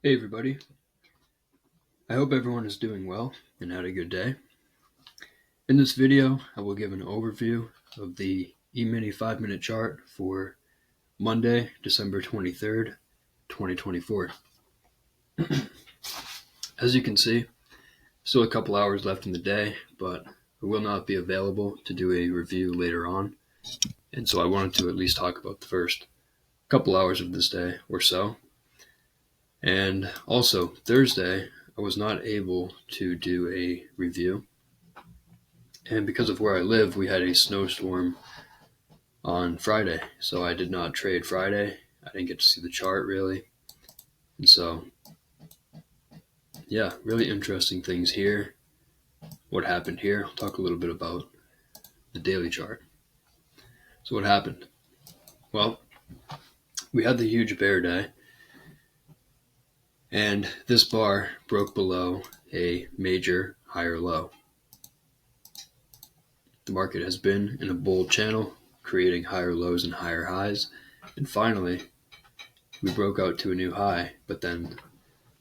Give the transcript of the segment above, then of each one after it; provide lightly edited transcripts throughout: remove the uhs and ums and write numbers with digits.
Hey everybody, I hope everyone is doing well and had a good day. In this video, I will give an overview of the Emini 5-minute chart for Monday, December 23rd, 2024. As you can see, still a couple hours left in the day, but I will not be available to do a review later on, and so I wanted to at least talk about the first couple hours of this day or so. And also, Thursday, I was not able to do a review. And because of where I live, we had a snowstorm on Friday, so I did not trade Friday. I didn't get to see the chart really. And so, yeah, really interesting things here. What happened here? I'll talk a little bit about the daily chart. So, what happened? Well, we had the huge bear day, and this bar broke below a major higher low. The market has been in a bull channel, creating higher lows and higher highs, and finally, we broke out to a new high, but then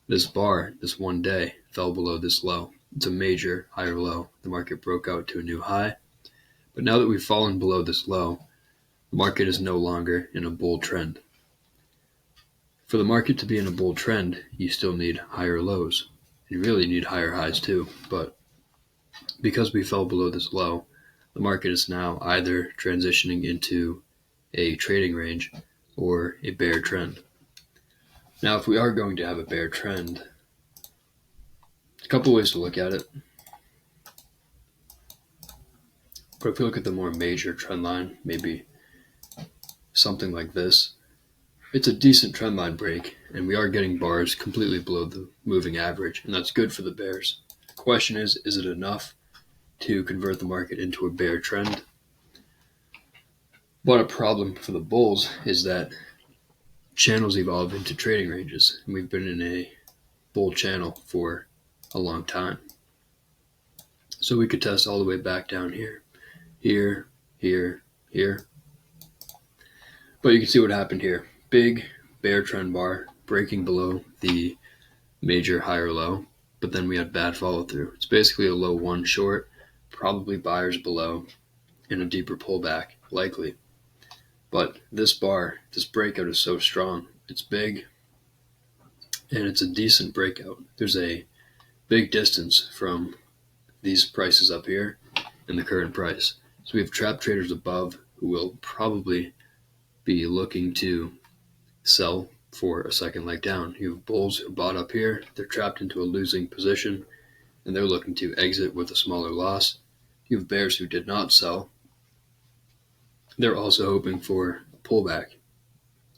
this bar, this one day, fell below this low. It's a major higher low. The market broke out to a new high. But now that we've fallen below this low, the market is no longer in a bull trend. For the market to be in a bull trend, you still need higher lows. You really need higher highs too. But because we fell below this low, the market is now either transitioning into a trading range or a bear trend. Now, if we are going to have a bear trend, a couple ways to look at it. But if we look at the more major trend line, maybe something like this, it's a decent trend line break, and we are getting bars completely below the moving average, and that's good for the bears. The question is it enough to convert the market into a bear trend? But a problem for the bulls is that channels evolve into trading ranges, and we've been in a bull channel for a long time. So we could test all the way back down here, here, here, here. But you can see what happened here. Big bear trend bar breaking below the major higher low, but then we had bad follow through. It's basically a low one short, probably buyers below, and a deeper pullback, likely. But this bar, this breakout is so strong. It's big, and it's a decent breakout. There's a big distance from these prices up here and the current price. So we have trap traders above who will probably be looking to sell for a second leg down. You have bulls who bought up here, they're trapped into a losing position, and they're looking to exit with a smaller loss. You have bears who did not sell. They're also hoping for a pullback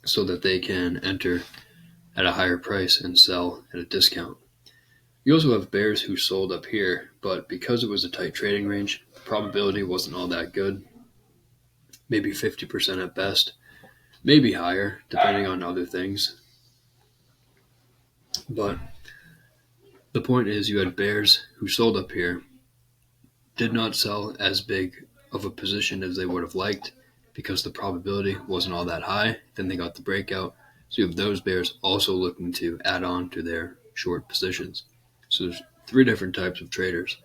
so that they can enter at a higher price and sell at a discount. You also have bears who sold up here, but because it was a tight trading range, the probability wasn't all that good. Maybe 50% at best, maybe higher, depending on other things. But the point is, you had bears who sold up here, did not sell as big of a position as they would have liked because the probability wasn't all that high. Then they got the breakout. So you have those bears also looking to add on to their short positions. So there's three different types of traders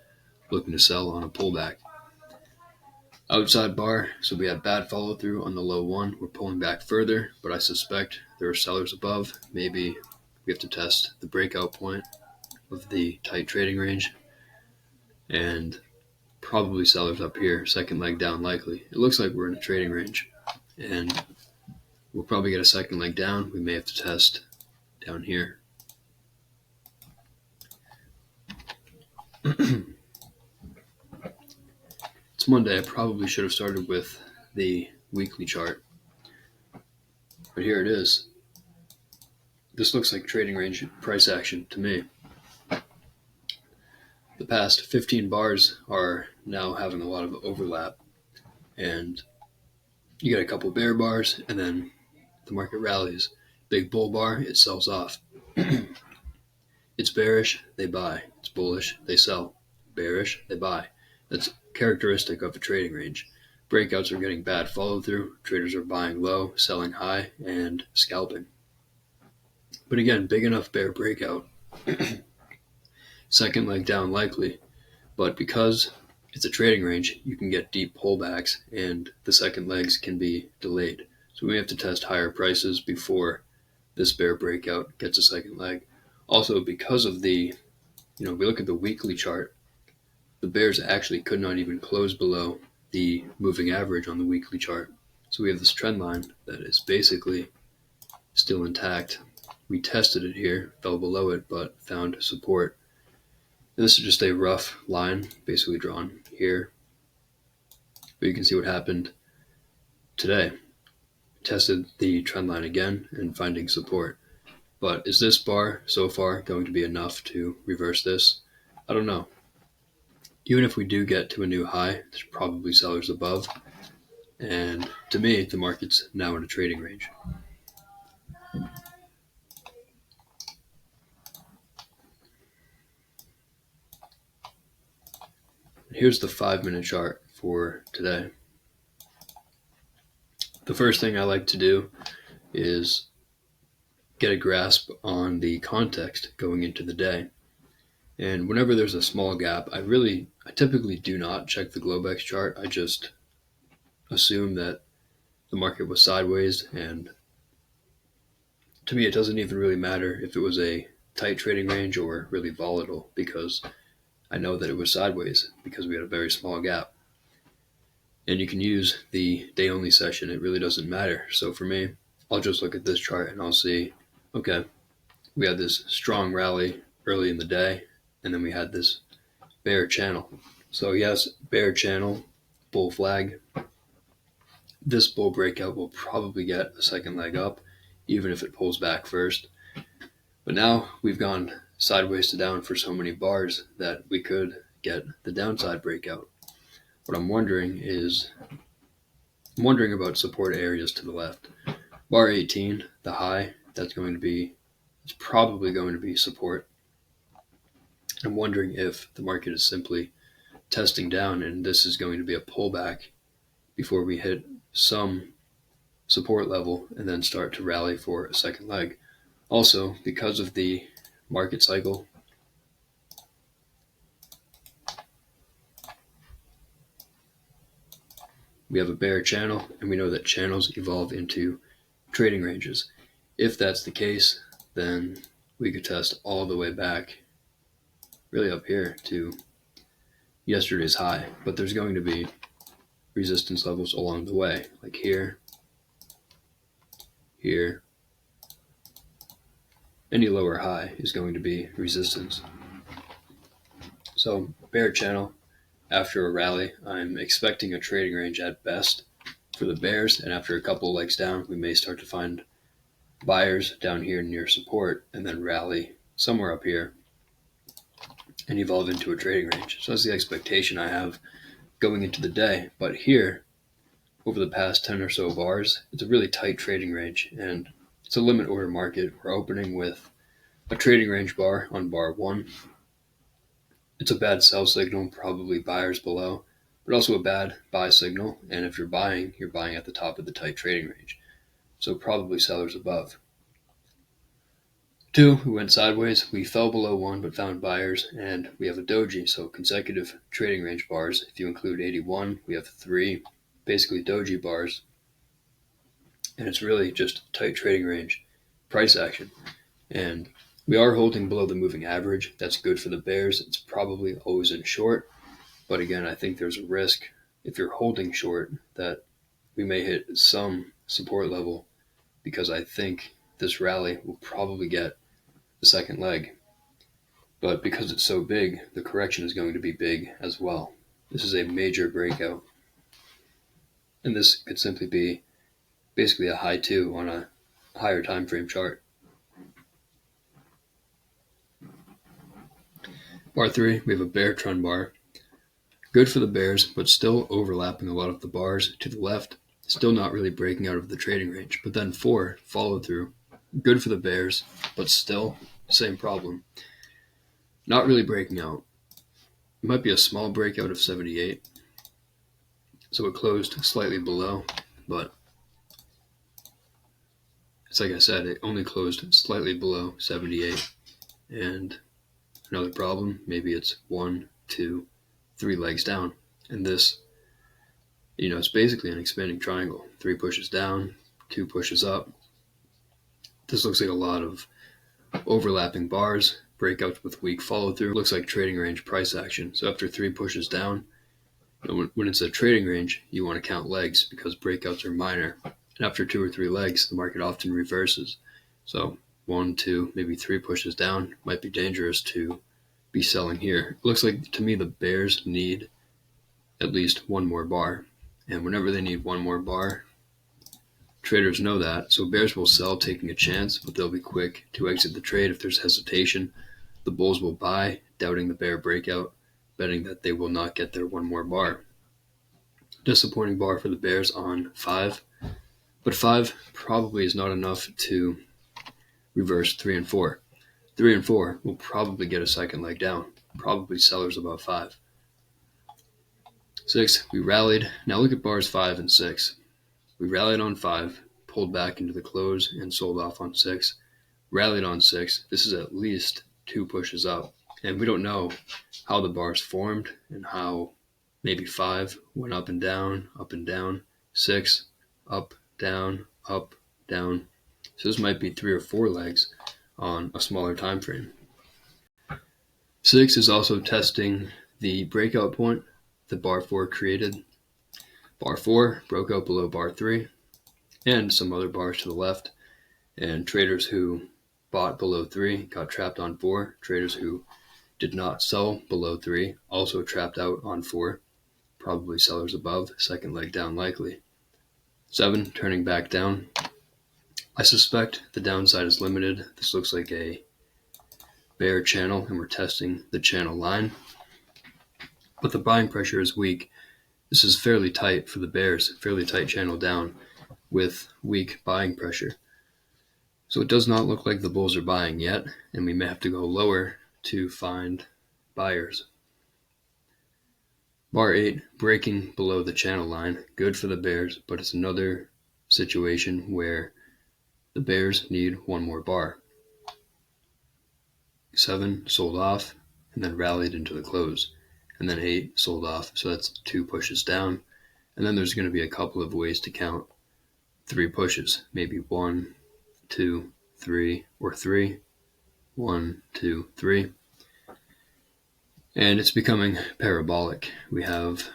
looking to sell on a pullback. Outside bar, so we had bad follow through on the low one. We're pulling back further, but I suspect there are sellers above. Maybe we have to test the breakout point of the tight trading range, and probably sellers up here, second leg down likely. It looks like we're in a trading range, and we'll probably get a second leg down. We may have to test down here. It's Monday. I probably should have started with the weekly chart, but here it is. This looks like trading range price action to me. The past 15 bars are now having a lot of overlap, and you get a couple bear bars, and then the market rallies. Big bull bar, it sells off. It's bearish, they buy. It's bullish, they sell. Bearish, they buy. That's characteristic of a trading range. Breakouts are getting bad follow through. Traders are buying low, selling high, and scalping. But again, big enough bear breakout. Second leg down likely, but because it's a trading range, you can get deep pullbacks and the second legs can be delayed. So we have to test higher prices before this bear breakout gets a second leg. Also, because of we look at the weekly chart, the bears actually could not even close below the moving average on the weekly chart. So we have this trend line that is basically still intact. We tested it here, fell below it, but found support. And this is just a rough line, basically drawn here. But you can see what happened today. Tested the trend line again and finding support. But is this bar so far going to be enough to reverse this? I don't know. Even if we do get to a new high, there's probably sellers above. And to me, the market's now in a trading range. Here's the 5-minute chart for today. The first thing I like to do is get a grasp on the context going into the day. And whenever there's a small gap, I typically do not check the Globex chart. I just assume that the market was sideways, and to me it doesn't even really matter if it was a tight trading range or really volatile, because I know that it was sideways because we had a very small gap. And you can use the day only session, it really doesn't matter. So for me, I'll just look at this chart and I'll see, okay, we had this strong rally early in the day, and then we had this bear channel. So yes, bear channel, bull flag. This bull breakout will probably get a second leg up, even if it pulls back first. But now we've gone sideways to down for so many bars that we could get the downside breakout. What I'm wondering about support areas to the left. Bar 18, the high, it's probably going to be support. I'm wondering if the market is simply testing down and this is going to be a pullback before we hit some support level and then start to rally for a second leg. Also, because of the market cycle, we have a bear channel, and we know that channels evolve into trading ranges. If that's the case, then we could test all the way back, really up here to yesterday's high, but there's going to be resistance levels along the way, like here, here. Any lower high is going to be resistance. So bear channel, after a rally, I'm expecting a trading range at best for the bears, and after a couple legs down, we may start to find buyers down here near support and then rally somewhere up here and evolve into a trading range. So that's the expectation I have going into the day. But here, over the past 10 or so bars, it's a really tight trading range, and it's a limit order market. We're opening with a trading range bar on bar 1. It's a bad sell signal, probably buyers below, but also a bad buy signal. And if you're buying at the top of the tight trading range. So probably sellers above. 2, we went sideways. We fell below 1 but found buyers, and we have a doji, so consecutive trading range bars. If you include 81, we have 3 basically doji bars, and it's really just tight trading range price action. And we are holding below the moving average. That's good for the bears. It's probably always in short, but again, I think there's a risk if you're holding short that we may hit some support level, because I think this rally will probably get the second leg. But because it's so big, the correction is going to be big as well. This is a major breakout. And this could simply be basically a high 2 on a higher time frame chart. Bar 3, we have a bear trend bar. Good for the bears, but still overlapping a lot of the bars to the left. Still not really breaking out of the trading range. But then 4, follow through. Good for the bears, but still same problem. Not really breaking out. It might be a small breakout of 78. So it closed slightly below, but it's like I said, it only closed slightly below 78. And another problem, maybe it's 1, 2, 3 legs down. And this, it's basically an expanding triangle. 3 pushes down, 2 pushes up. This looks like a lot of overlapping bars, breakouts with weak follow through. Looks like trading range price action. So after 3 pushes down, when it's a trading range, you want to count legs because breakouts are minor. And after 2 or 3 legs, the market often reverses. So 1, 2, maybe 3 pushes down might be dangerous to be selling here. It looks like to me the bears need at least one more bar. And whenever they need one more bar, traders know that. So bears will sell taking a chance, but they'll be quick to exit the trade if there's hesitation. The bulls will buy, doubting the bear breakout, betting that they will not get their one more bar. Disappointing bar for the bears on 5. But 5 probably is not enough to reverse 3 and 4. 3 and 4 will probably get a second leg down, probably sellers above 5. 6, we rallied. Now look at bars 5 and 6. We rallied on 5, pulled back into the close and sold off on 6. Rallied on 6. This is at least 2 pushes up. And we don't know how the bars formed and how maybe 5 went up and down, 6, up, down, up, down. So this might be 3 or 4 legs on a smaller time frame. 6 is also testing the breakout point that bar 4 created. Bar 4 broke out below bar 3 and some other bars to the left. And traders who bought below 3 got trapped on 4. Traders who did not sell below 3 also trapped out on 4. Probably sellers above, second leg down likely. 7, turning back down. I suspect the downside is limited. This looks like a bear channel, and we're testing the channel line. But the buying pressure is weak. This is fairly tight for the bears, fairly tight channel down with weak buying pressure. So it does not look like the bulls are buying yet, and we may have to go lower to find buyers. Bar 8, breaking below the channel line. Good for the bears, but it's another situation where the bears need one more bar. 7, sold off, and then rallied into the close. And then 8, sold off, so that's 2 pushes down. And then there's going to be a couple of ways to count 3 pushes. Maybe 1, 2, 3, or 3. 1, 2, 3. And it's becoming parabolic. We have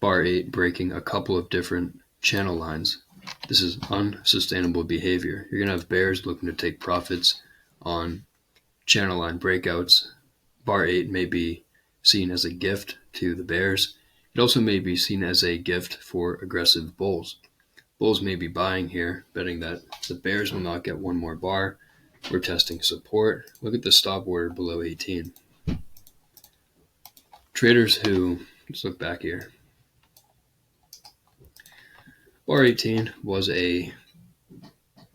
bar 8 breaking a couple of different channel lines. This is unsustainable behavior. You're going to have bears looking to take profits on channel line breakouts. Bar 8 may be seen as a gift to the bears. It also may be seen as a gift for aggressive bulls. Bulls may be buying here, betting that the bears will not get one more bar. We're testing support. Look at the stop order below 18. Traders who, let's look back here. Bar 18 was you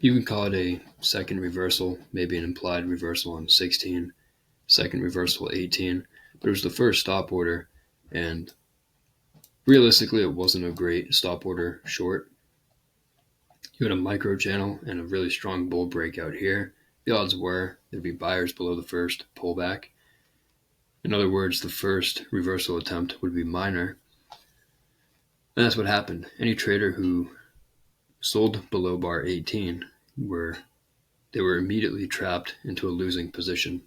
can call it a second reversal, maybe an implied reversal on 16, second reversal 18, but it was the first stop order, and realistically it wasn't a great stop order short. You had a micro channel and a really strong bull breakout here. The odds were there'd be buyers below the first pullback. In other words, the first reversal attempt would be minor. And that's what happened. Any trader who sold below bar 18 were immediately trapped into a losing position.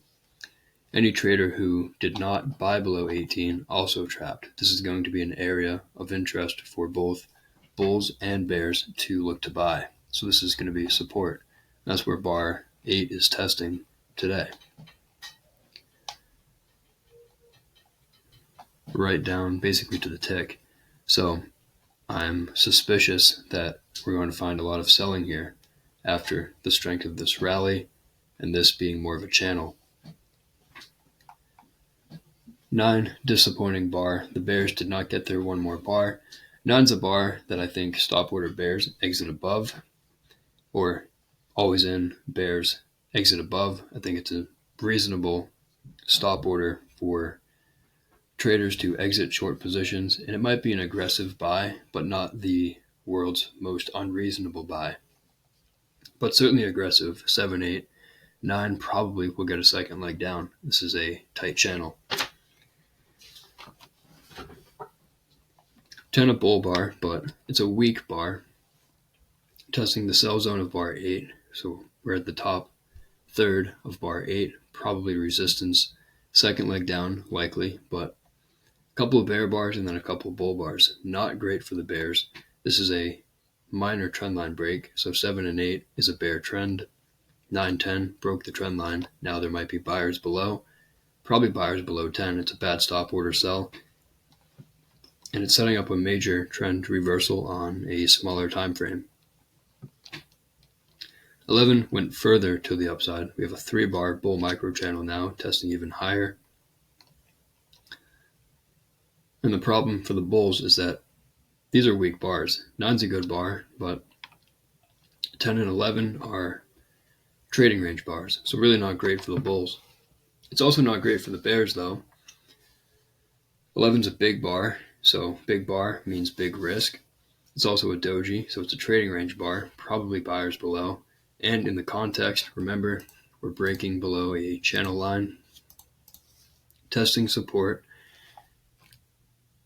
Any trader who did not buy below 18 also trapped. This is going to be an area of interest for both bulls and bears to look to buy. So this is going to be support. That's where bar 8 is testing today. Right down basically to the tick. So I'm suspicious that we're going to find a lot of selling here after the strength of this rally and this being more of a channel. 9, disappointing bar. The bears did not get their one more bar. 9's a bar that I think stop order bears exit above, or always in bears exit above. I think it's a reasonable stop order for traders to exit short positions, and it might be an aggressive buy, but not the world's most unreasonable buy, but certainly aggressive. 7, 8, 9 probably will get a second leg down. This is a tight channel. 10 a bull bar, but it's a weak bar, testing the sell zone of bar 8. So we're at the top third of bar 8, probably resistance. Second leg down, likely, but a couple of bear bars and then a couple of bull bars. Not great for the bears. This is a minor trend line break, so 7 and 8 is a bear trend. 9, 10 broke the trend line. Now there might be buyers below, probably buyers below 10. It's a bad stop order sell, and it's setting up a major trend reversal on a smaller time frame. 11 went further to the upside. We have a 3-bar bull micro channel now, testing even higher. And the problem for the bulls is that these are weak bars. 9's a good bar, but 10 and 11 are trading range bars, so really not great for the bulls. It's also not great for the bears, though. 11's a big bar, so big bar means big risk. It's also a doji, so it's a trading range bar, probably buyers below. And in the context, remember, we're breaking below a channel line, testing support,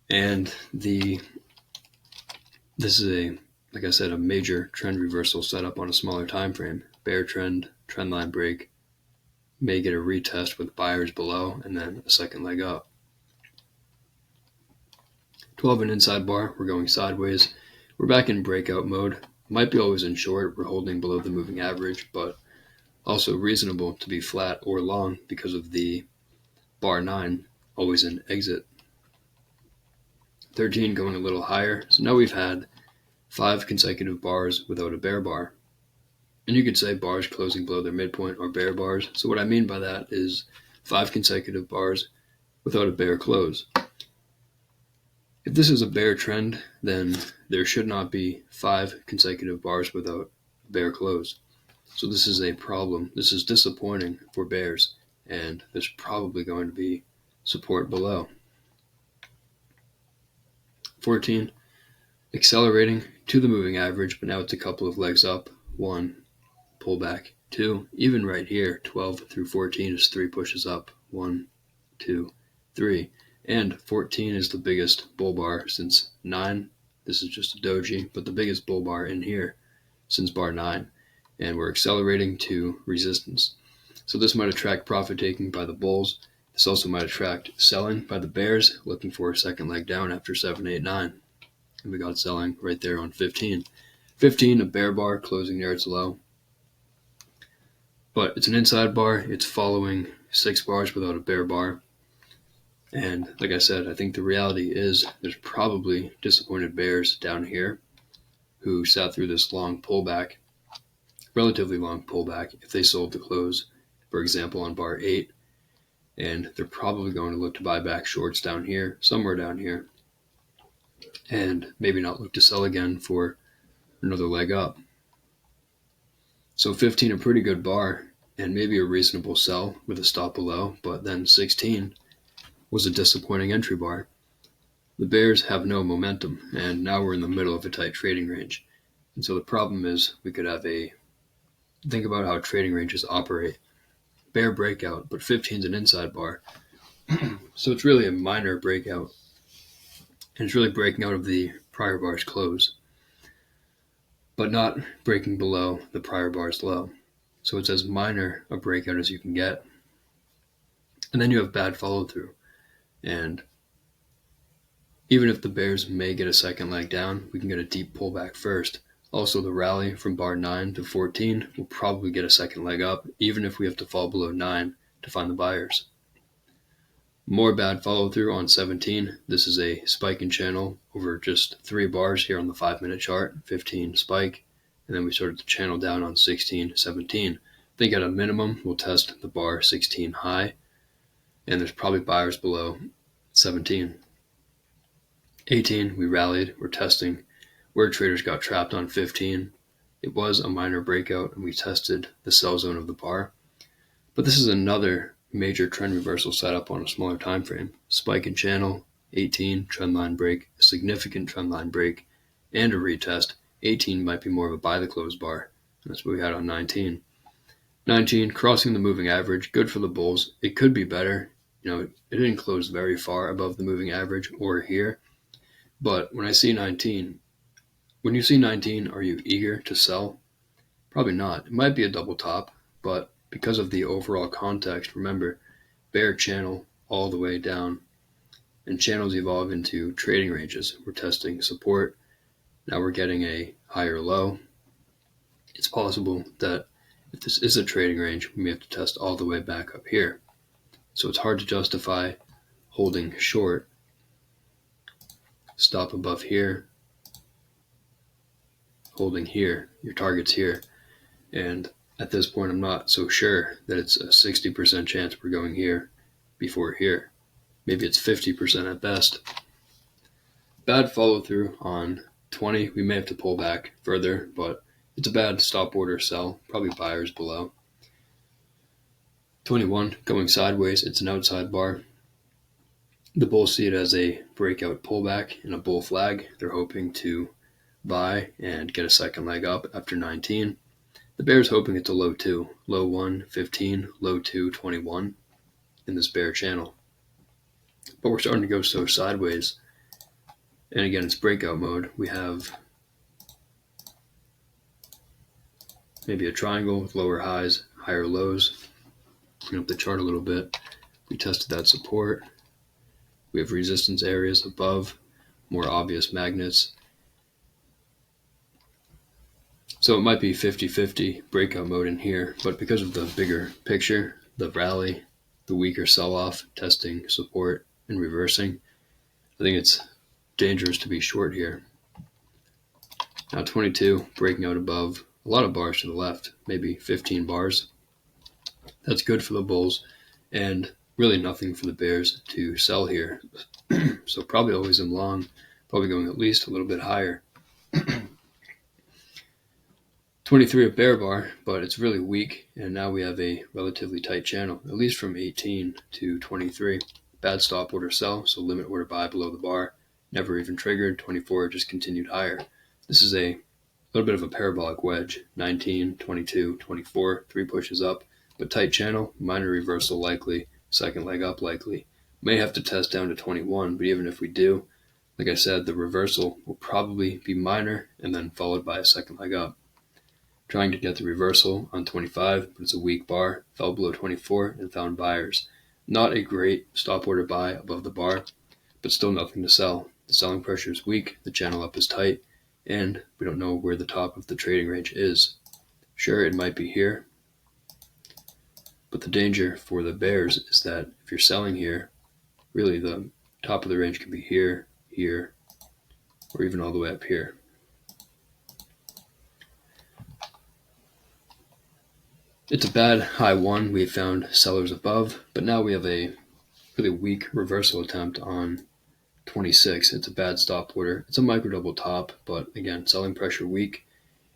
and this is like I said, a major trend reversal setup on a smaller time frame. Bear trend, trend line break, may get a retest with buyers below, and then a second leg up. 12 an inside bar, we're going sideways. We're back in breakout mode. Might be always in short, we're holding below the moving average, but also reasonable to be flat or long because of the bar 9, always in exit. 13 going a little higher, so now we've had 5 consecutive bars without a bear bar. And you could say bars closing below their midpoint are bear bars. So what I mean by that is 5 consecutive bars without a bear close. If this is a bear trend, then there should not be 5 consecutive bars without a bear close. So this is a problem. This is disappointing for bears, and there's probably going to be support below. 14, accelerating to the moving average, but now it's a couple of legs up. 1, pullback. 2, even right here, 12 through 14 is 3 pushes up. 1, 2, 3. And 14 is the biggest bull bar since 9. This is just a doji, but the biggest bull bar in here since bar 9. And we're accelerating to resistance. So this might attract profit taking by the bulls. This also might attract selling by the bears, looking for a second leg down after 7, 8, 9. And we got selling right there on 15. 15, a bear bar closing near its low. But it's an inside bar. It's following 6 bars without a bear bar. And like I said, I think the reality is there's probably disappointed bears down here who sat through this long pullback, relatively long pullback, if they sold the close, for example, on bar 8. And they're probably going to look to buy back shorts down here, somewhere down here, and maybe not look to sell again for another leg up. So 15, a pretty good bar, and maybe a reasonable sell with a stop below, but then 16 was a disappointing entry bar. The bears have no momentum, and now we're in the middle of a tight trading range. And so the problem is we could have think about how trading ranges operate. Bear breakout, but 15 is an inside bar. So it's really a minor breakout, and it's really breaking out of the prior bar's close, but not breaking below the prior bar's low. So it's as minor a breakout as you can get. And then you have bad follow through. And even if the bears may get a second leg down, we can get a deep pullback first. Also, the rally from bar 9 to 14 will probably get a second leg up, even if we have to fall below 9 to find the buyers. More bad follow through on 17. This is a spike in channel over just 3 bars here on the 5-minute chart. 15 spike, and then we started to channel down on 16, 17. I think at a minimum we'll test the bar 16 high, and there's probably buyers below 17. 18, we rallied. We're testing where traders got trapped on 15. It was a minor breakout, and we tested the sell zone of the bar. But this is another major trend reversal setup on a smaller time frame. Spike in channel, 18, trend line break, a significant trend line break, and a retest. 18 might be more of a buy the close bar. That's what we had on 19. 19, crossing the moving average, good for the bulls. It could be better. It didn't close very far above the moving average or here. But when you see 19, are you eager to sell? Probably not. It might be a double top, but because of the overall context, remember, bear channel all the way down, and channels evolve into trading ranges. We're testing support. Now we're getting a higher low. It's possible that if this is a trading range, we may have to test all the way back up here. So it's hard to justify holding short. Stop above here, holding here, your target's here. And at this point, I'm not so sure that it's a 60% chance we're going here before here. Maybe it's 50% at best. Bad follow through on 20. We may have to pull back further, but it's a bad stop order sell, probably buyers below. 21, going sideways, it's an outside bar. The bulls see it as a breakout pullback and a bull flag. They're hoping to buy and get a second leg up after 19. The bear's hoping it's a low 2, low 1, 15, low 2, 21 in this bear channel. But we're starting to go so sideways. And again, it's breakout mode. We have maybe a triangle with lower highs, higher lows. Bring up the chart a little bit. We tested that support. We have resistance areas above, more obvious magnets. So it might be 50-50 breakout mode in here, but because of the bigger picture, the rally, the weaker sell-off, testing support, and reversing, I think it's dangerous to be short here. Now 22, breaking out above, a lot of bars to the left, maybe 15 bars. That's good for the bulls, and really nothing for the bears to sell here. So probably always in long, probably going at least a little bit higher. 23 a bear bar, but it's really weak, and now we have a relatively tight channel, at least from 18 to 23. Bad stop order sell, so limit order buy below the bar. Never even triggered. 24 just continued higher. This is a little bit of a parabolic wedge. 19, 22, 24, 3 pushes up, but tight channel, minor reversal likely, second leg up likely. May have to test down to 21, but even if we do, like I said, the reversal will probably be minor and then followed by a second leg up. Trying to get the reversal on 25, but it's a weak bar, fell below 24 and found buyers. Not a great stop order buy above the bar, but still nothing to sell. The selling pressure is weak, the channel up is tight, and we don't know where the top of the trading range is. Sure, it might be here, but the danger for the bears is that if you're selling here, really the top of the range could be here, here, or even all the way up here. It's a bad high 1. We found sellers above, but now we have a really weak reversal attempt on 26. It's a bad stop order. It's a micro double top, but again, selling pressure weak,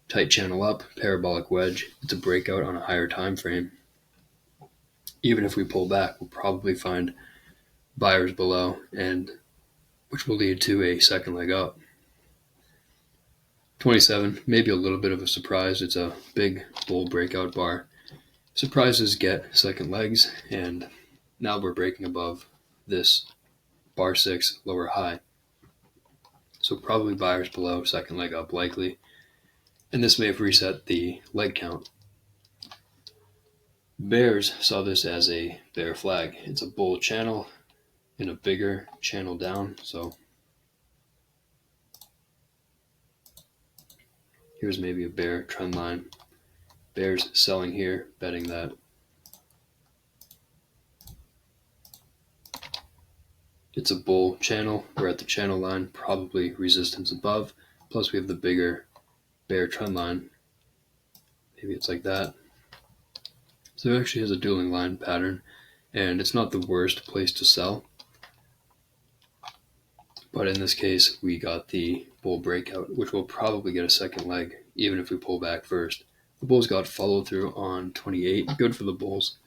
tight channel up, parabolic wedge. It's a breakout on a higher time frame. Even if we pull back, we'll probably find buyers below, and which will lead to a second leg up. 27, maybe a little bit of a surprise. It's a big bull breakout bar. Surprises get second legs, and now we're breaking above this bar 6 lower high. So probably buyers below, second leg up likely. And this may have reset the leg count. Bears saw this as a bear flag. It's a bull channel in a bigger channel down. So here's maybe a bear trend line. Bears selling here, betting that it's a bull channel. We're at the channel line, probably resistance above. Plus we have the bigger bear trend line. Maybe it's like that. So it actually has a dueling line pattern, and it's not the worst place to sell. But in this case, we got the bull breakout, which will probably get a second leg, even if we pull back first. The bulls got follow through on 28. Good for the bulls.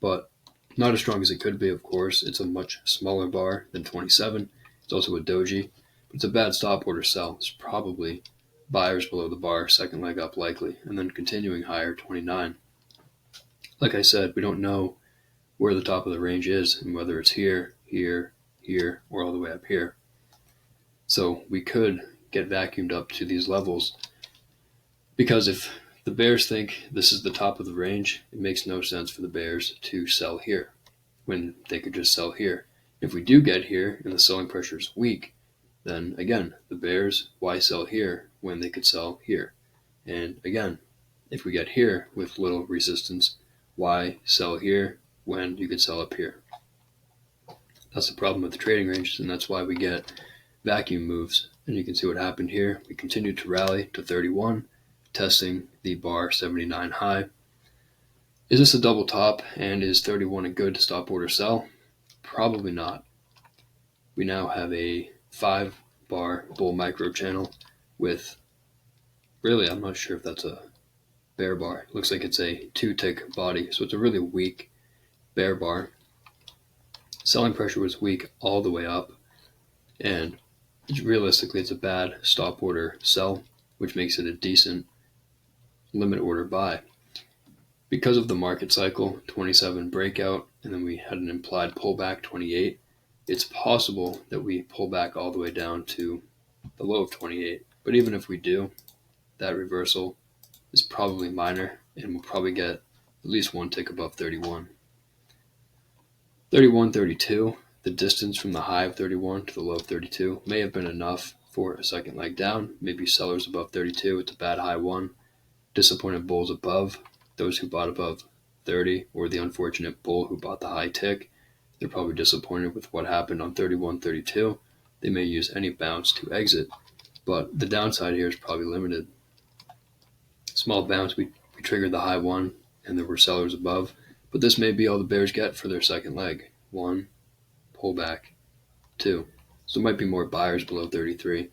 But not as strong as it could be, of course. It's a much smaller bar than 27. It's also a doji. It's a bad stop order sell. It's probably buyers below the bar, second leg up likely, and then continuing higher, 29. Like I said, we don't know where the top of the range is and whether it's here, here, here, or all the way up here. So we could get vacuumed up to these levels, because if the bears think this is the top of the range, it makes no sense for the bears to sell here when they could just sell here. If we do get here and the selling pressure is weak, then again, the bears, why sell here when they could sell here? And again, if we get here with little resistance, why sell here when you could sell up here? That's the problem with the trading ranges, and that's why we get vacuum moves. And you can see what happened here. We continued to rally to 31, testing the bar 79 high. Is this a double top, and is 31 a good stop order sell? Probably not. We now have a 5-bar bull micro channel with, really, I'm not sure if that's a bear bar. It looks like it's a 2-tick body, so it's a really weak bear bar. Selling pressure was weak all the way up, and realistically it's a bad stop order sell, which makes it a decent limit order buy. Because of the market cycle, 27 breakout, and then we had an implied pullback, 28, it's possible that we pull back all the way down to the low of 28. But even if we do, that reversal is probably minor, and we'll probably get at least one tick above 31. 31, 32, the distance from the high of 31 to the low of 32 may have been enough for a second leg down. Maybe sellers above 32, it's a bad high one. Disappointed bulls above, those who bought above 30, or the unfortunate bull who bought the high tick, they're probably disappointed with what happened on 31, 32. They may use any bounce to exit, but the downside here is probably limited. Small bounce, we triggered the high one, and there were sellers above, but this may be all the bears get for their second leg. 1, pullback, 2. So it might be more buyers below 33.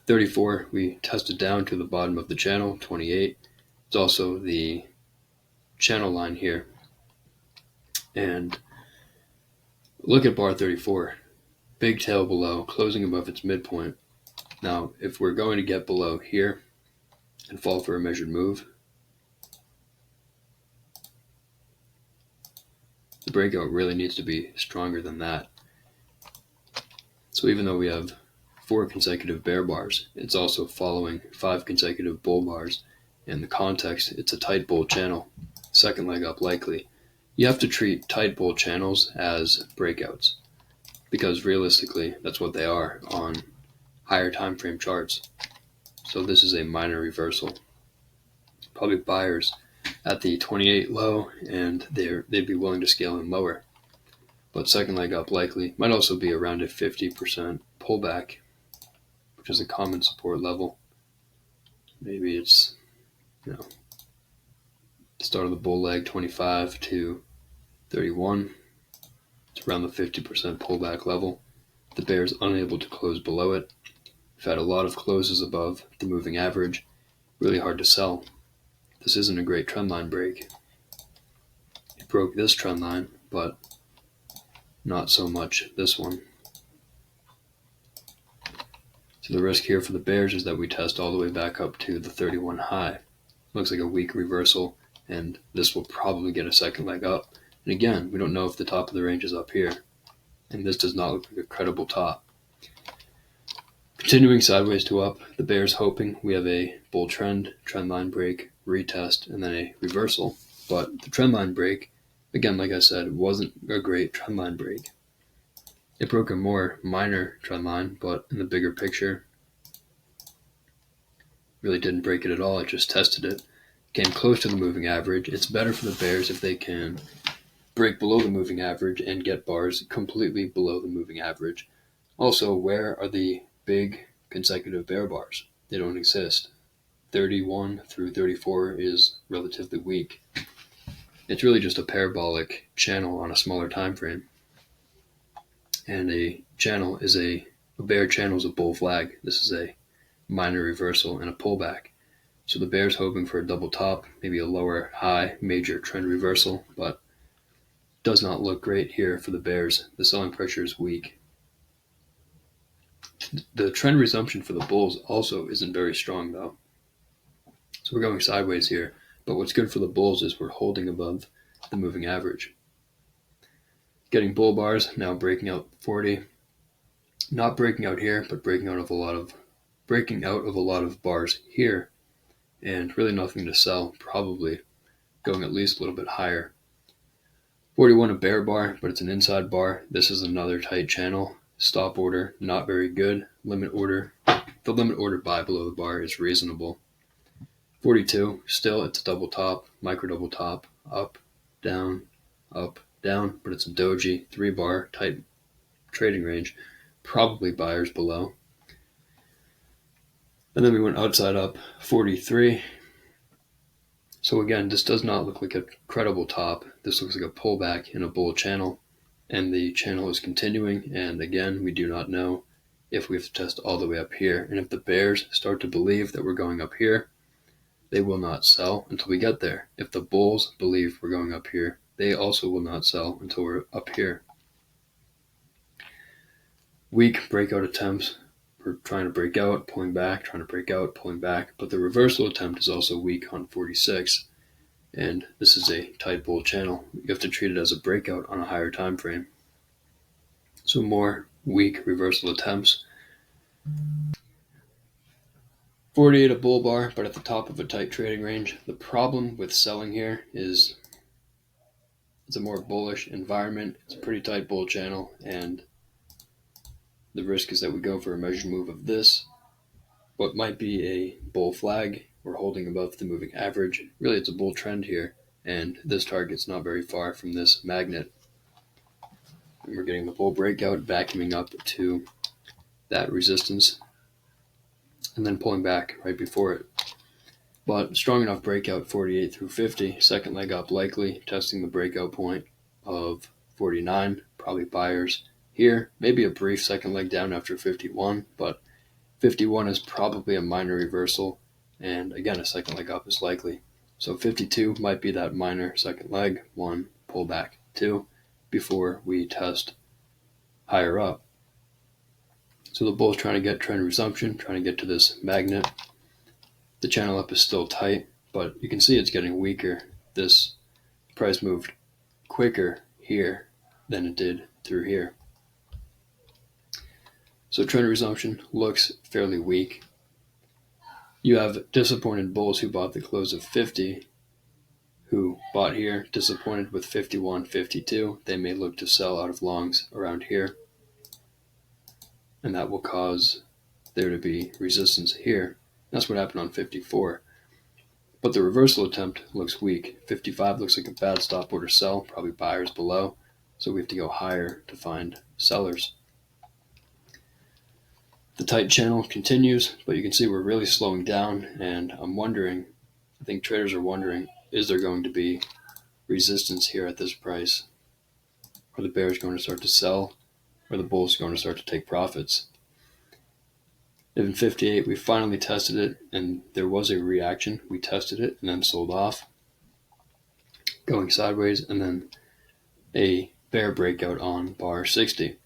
34, we tested down to the bottom of the channel, 28. It's also the channel line here. And look at bar 34. Big tail below, closing above its midpoint. Now, if we're going to get below here and fall for a measured move, the breakout really needs to be stronger than that. So even though we have 4 consecutive bear bars, it's also following 5 consecutive bull bars. In the context, it's a tight bull channel, second leg up likely. You have to treat tight bull channels as breakouts, because realistically, that's what they are on higher time frame charts. So this is a minor reversal. Probably buyers at the 28 low, and they'd be willing to scale in lower. But second leg up likely. Might also be around a 50% pullback, which is a common support level. Maybe it's, the start of the bull leg, 25 to 31. It's around the 50% pullback level. The bear's unable to close below it. We've had a lot of closes above the moving average. Really hard to sell. This isn't a great trendline break. It broke this trend line, but not so much this one. So the risk here for the bears is that we test all the way back up to the 31 high. Looks like a weak reversal, and this will probably get a second leg up. And again, we don't know if the top of the range is up here, and this does not look like a credible top. Continuing sideways to up, the bears hoping we have a bull trend line break, retest, and then a reversal. But the trend line break, again, like I said, it wasn't a great trend line break. It broke a more minor trend line, but in the bigger picture, really didn't break it at all. It just tested it. Came close to the moving average. It's better for the bears if they can break below the moving average and get bars completely below the moving average. Also, where are the big consecutive bear bars? They don't exist. 31 through 34 is relatively weak. It's really just a parabolic channel on a smaller time frame. And a bear channel is a bull flag. This is a minor reversal and a pullback. So the bear's hoping for a double top, maybe a lower high, major trend reversal, but does not look great here for the bears. The selling pressure is weak. The trend resumption for the bulls also isn't very strong though. So we're going sideways here, but what's good for the bulls is we're holding above the moving average. Getting bull bars, now breaking out 40. Not breaking out here, but breaking out of a lot of bars here, and really nothing to sell, probably going at least a little bit higher. 41 a bear bar, but it's an inside bar. This is another tight channel. Stop order, not very good. Limit order, the limit order buy below the bar is reasonable. 42, still it's a double top, micro double top, up, down, but it's a doji 3-bar tight trading range, probably buyers below. And then we went outside up 43. So again, this does not look like a credible top. This looks like a pullback in a bull channel, and the channel is continuing. And again, we do not know if we have to test all the way up here. And if the bears start to believe that we're going up here, they will not sell until we get there. If the bulls believe we're going up here, they also will not sell until we're up here. Weak breakout attempts. We're trying to break out, pulling back, trying to break out, pulling back. But the reversal attempt is also weak on 46. And this is a tight bull channel. You have to treat it as a breakout on a higher time frame. So more weak reversal attempts. 48 a bull bar, but at the top of a tight trading range. The problem with selling here is it's a more bullish environment. It's a pretty tight bull channel, and the risk is that we go for a measured move of this, what might be a bull flag. We're holding above the moving average. Really, it's a bull trend here, and this target's not very far from this magnet. And we're getting the bull breakout, vacuuming up to that resistance, and then pulling back right before it. But strong enough breakout 48 through 50, second leg up likely, testing the breakout point of 49, probably buyers here. Maybe a brief second leg down after 51, but 51 is probably a minor reversal, and again, a second leg up is likely. So 52 might be that minor second leg, 1, pullback, 2, before we test higher up. So the bull's trying to get trend resumption, trying to get to this magnet. The channel up is still tight, but you can see it's getting weaker. This price moved quicker here than it did through here. So trend resumption looks fairly weak. You have disappointed bulls who bought the close of 50, who bought here, disappointed with 51, 52. They may look to sell out of longs around here, and that will cause there to be resistance here. That's what happened on 54. But the reversal attempt looks weak. 55 looks like a bad stop order sell, probably buyers below. So we have to go higher to find sellers. The tight channel continues, but you can see we're really slowing down, and I think traders are wondering, is there going to be resistance here at this price? Are the bears going to start to sell, or the bulls going to start to take profits? In 58, we finally tested it, and there was a reaction. We tested it and then sold off, going sideways, and then a bear breakout on bar 60.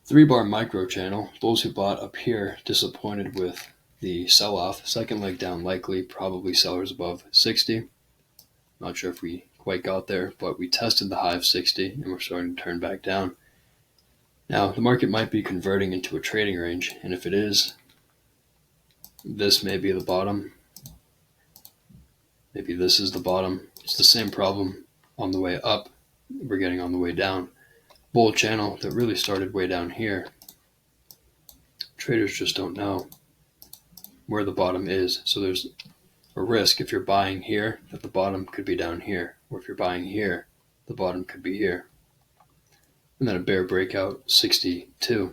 3-bar micro channel. Bulls who bought up here disappointed with the sell-off. Second leg down likely, probably sellers above 60. Not sure if we quite got there, but we tested the high of 60, and we're starting to turn back down. Now, the market might be converting into a trading range, and if it is, this may be the bottom. Maybe this is the bottom. It's the same problem on the way up we're getting on the way down. Bull channel that really started way down here. Traders just don't know where the bottom is, so there's a risk if you're buying here that the bottom could be down here, or if you're buying here, the bottom could be here. And then a bear breakout 62.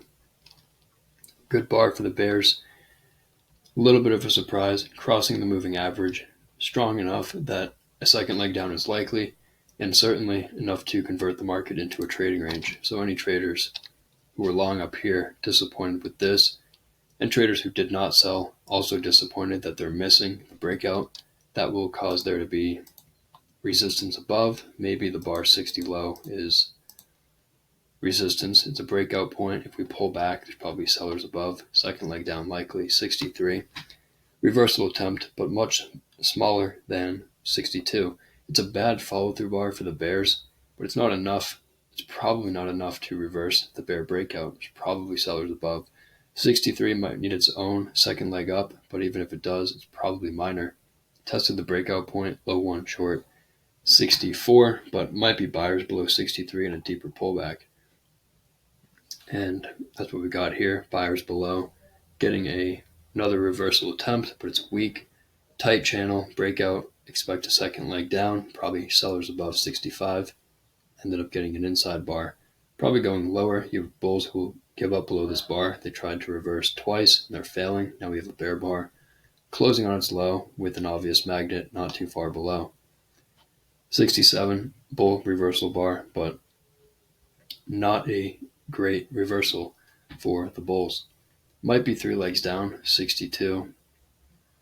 Good bar for the bears. A little bit of a surprise, crossing the moving average, strong enough that a second leg down is likely, and certainly enough to convert the market into a trading range. So any traders who were long up here disappointed with this, and traders who did not sell also disappointed that they're missing the breakout. That will cause there to be resistance above. Maybe the bar 60 low is resistance. It's a breakout point. If we pull back, there's probably sellers above. Second leg down likely, 63. Reversal attempt, but much smaller than 62. It's a bad follow-through bar for the bears, but it's not enough. It's probably not enough to reverse the bear breakout. There's probably sellers above. 63 might need its own second leg up, but even if it does, it's probably minor. Tested the breakout point, low one short, 64, but might be buyers below 63 and a deeper pullback. And that's what we got here. Buyers below, getting another reversal attempt, but it's weak. Tight channel, breakout, expect a second leg down, probably sellers above 65. Ended up getting an inside bar. Probably going lower. You have bulls who will give up below this bar. They tried to reverse twice, and they're failing. Now we have a bear bar. Closing on its low with an obvious magnet not too far below. 67, bull reversal bar, but not a great reversal for the bulls. Might be 3 legs down, 62,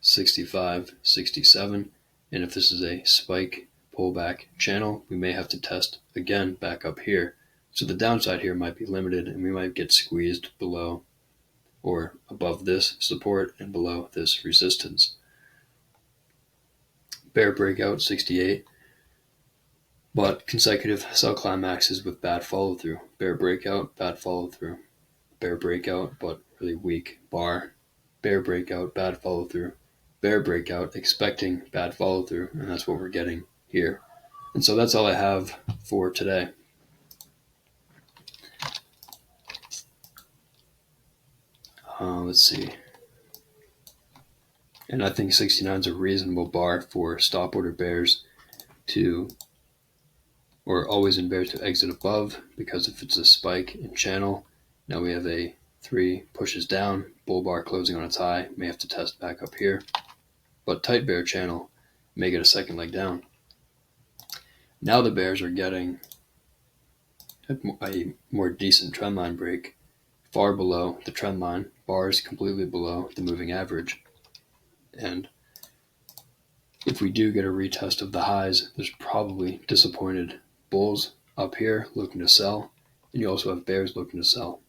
65, 67. And if this is a spike pullback channel, we may have to test again back up here. So the downside here might be limited, and we might get squeezed below or above this support and below this resistance. Bear breakout, 68. But consecutive sell climaxes with bad follow-through. Bear breakout, bad follow-through. Bear breakout, but really weak bar. Bear breakout, bad follow-through. Bear breakout, expecting bad follow-through, and that's what we're getting here. And so that's all I have for today. Let's see. And I think 69 is a reasonable bar for stop order bears to, or always in bears to exit above, because if it's a spike in channel, now we have a 3 pushes down, bull bar closing on its high, may have to test back up here. But tight bear channel may get a second leg down. Now the bears are getting a more decent trend line break, far below the trend line, bars completely below the moving average. And if we do get a retest of the highs, there's probably disappointed bulls up here looking to sell, and you also have bears looking to sell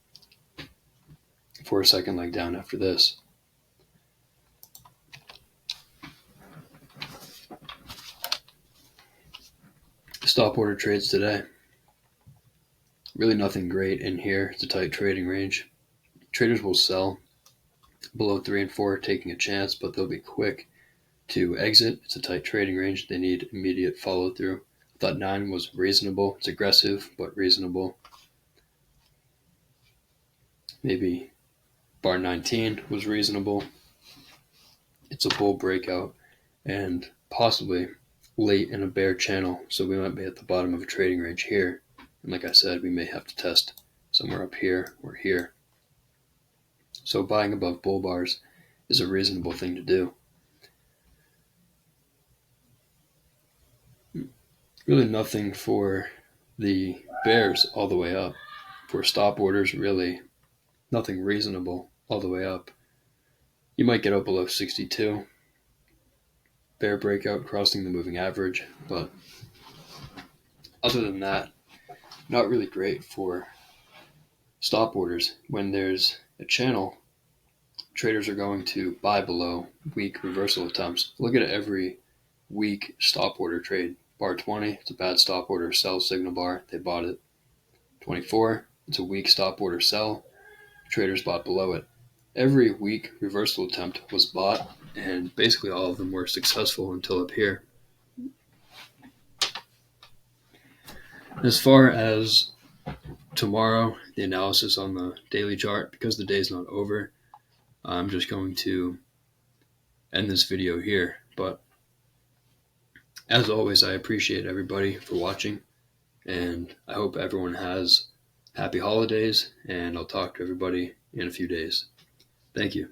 for a second leg down after this. Stop order trades today. Really nothing great in here. It's a tight trading range. Traders will sell below 3 and 4, taking a chance, but they'll be quick to exit. It's a tight trading range. They need immediate follow through. I thought 9 was reasonable. It's aggressive, but reasonable. Maybe bar 19 was reasonable. It's a bull breakout and possibly late in a bear channel, so we might be at the bottom of a trading range here. And like I said, we may have to test somewhere up here or here. So buying above bull bars is a reasonable thing to do. Really nothing for the bears all the way up. For stop orders, really nothing reasonable all the way up. You might get up below 62. Bear breakout crossing the moving average, but other than that, not really great for stop orders. When there's a channel, traders are going to buy below weak reversal attempts. Look at every weak stop order trade. Bar 20, it's a bad stop order sell signal bar. They bought it. 24, it's a weak stop order sell. Traders bought below it. Every weak reversal attempt was bought, and basically all of them were successful until up here. As far as tomorrow, the analysis on the daily chart, because the day's not over, I'm just going to end this video here. But as always, I appreciate everybody for watching, and I hope everyone has happy holidays, and I'll talk to everybody in a few days. Thank you.